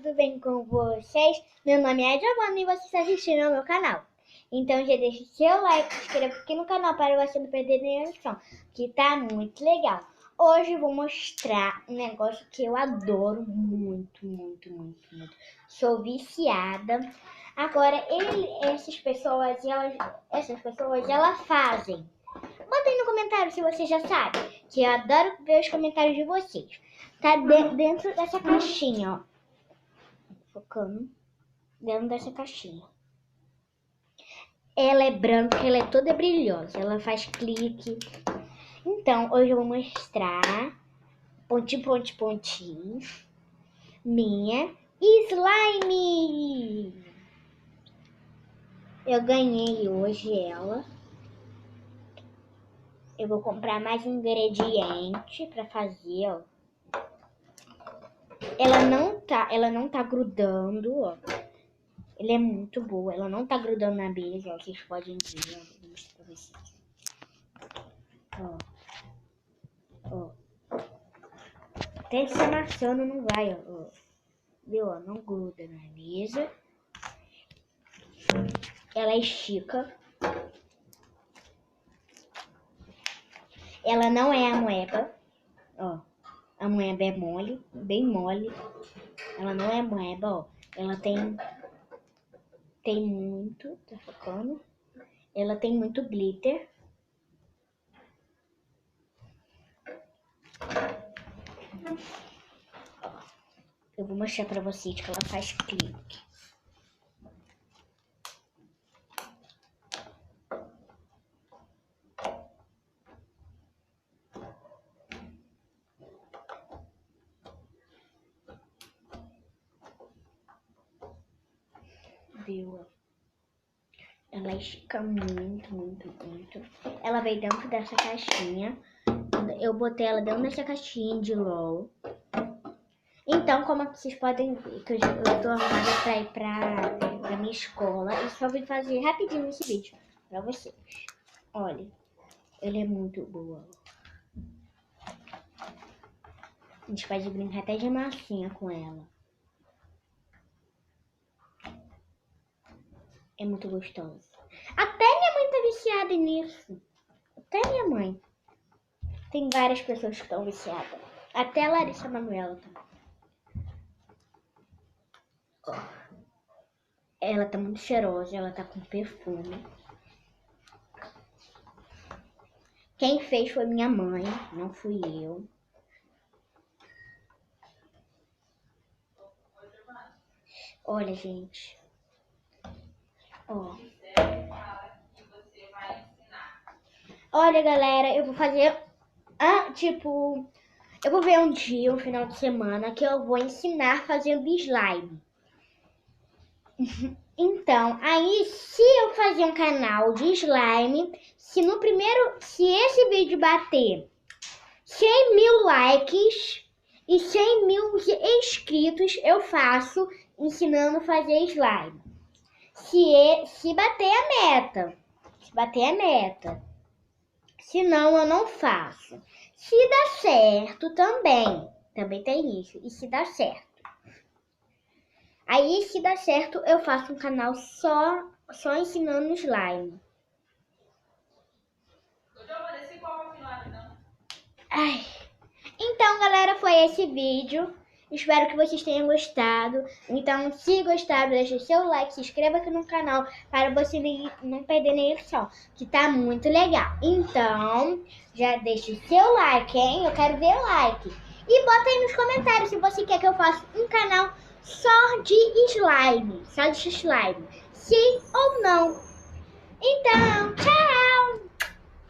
tudo bem com vocês? Meu nome é Giovanna e você está assistindo ao meu canal. Então já deixa o seu like, se inscreva aqui no canal para você não perder nenhuma lição, que tá muito legal. Hoje eu vou mostrar um negócio que eu adoro muito. Sou viciada. Agora, essas pessoas, elas fazem. Bota aí no comentário se você já sabe, que eu adoro ver os comentários de vocês. Tá dentro dessa caixinha, ó. Focando. Dentro dessa caixinha. Ela é branca, ela é toda brilhosa. Ela faz clique. Então, hoje eu vou mostrar pontinho, minha slime. Eu ganhei hoje ela. Eu vou comprar mais ingrediente pra fazer, ó. Ela não tá grudando, ó. Ela é muito boa, ela não tá grudando na mesa, ó. Vocês podem ver, ó. Vou mostrar pra vocês. Ó. Até se amassando não vai, ó. Viu, ó? Não gruda na mesa. Ela estica. Ela não é amoeba, ó. A moeba é mole, bem mole. Ela não é moeba, ó. Ela tem muito, tá focando? Ela tem muito glitter. Eu vou mostrar pra vocês que ela faz clique. Viu? Ela estica muito. Ela veio dentro dessa caixinha. Eu botei ela dentro dessa caixinha de LOL. Então, como vocês podem ver, que eu tô arrumada pra ir pra minha escola. E só vim fazer rapidinho esse vídeo pra vocês. Olha, ela é muito boa. A gente pode brincar até de massinha com ela. É muito gostosa. Até minha mãe tá viciada nisso. Até minha mãe. Tem várias pessoas que estão viciadas. Até a Larissa Manoela também. Ela tá muito cheirosa, ela tá com perfume. Quem fez foi minha mãe, não fui eu. Olha, gente. Ó. Olha, galera, eu vou fazer... eu vou ver um dia, um final de semana, que eu vou ensinar fazendo slime. Então, aí se eu fazer um canal de slime, se esse vídeo bater 100 mil likes e 100 mil inscritos, eu faço ensinando a fazer slime. Se bater a meta. Se bater a meta. Se não, eu não faço. Se dá certo também. Também tem isso. E se dá certo. Aí, se dá certo, eu faço um canal só ensinando slime. Ai. Então, galera, foi esse vídeo. Espero que vocês tenham gostado. Então, se gostaram, deixe o seu like, se inscreva aqui no canal para você não perder nenhuma lição, que tá muito legal. Então, já deixe o seu like, hein? Eu quero ver like. E bota aí nos comentários se você quer que eu faça um canal só de slime. Sim ou não. Então, tchau!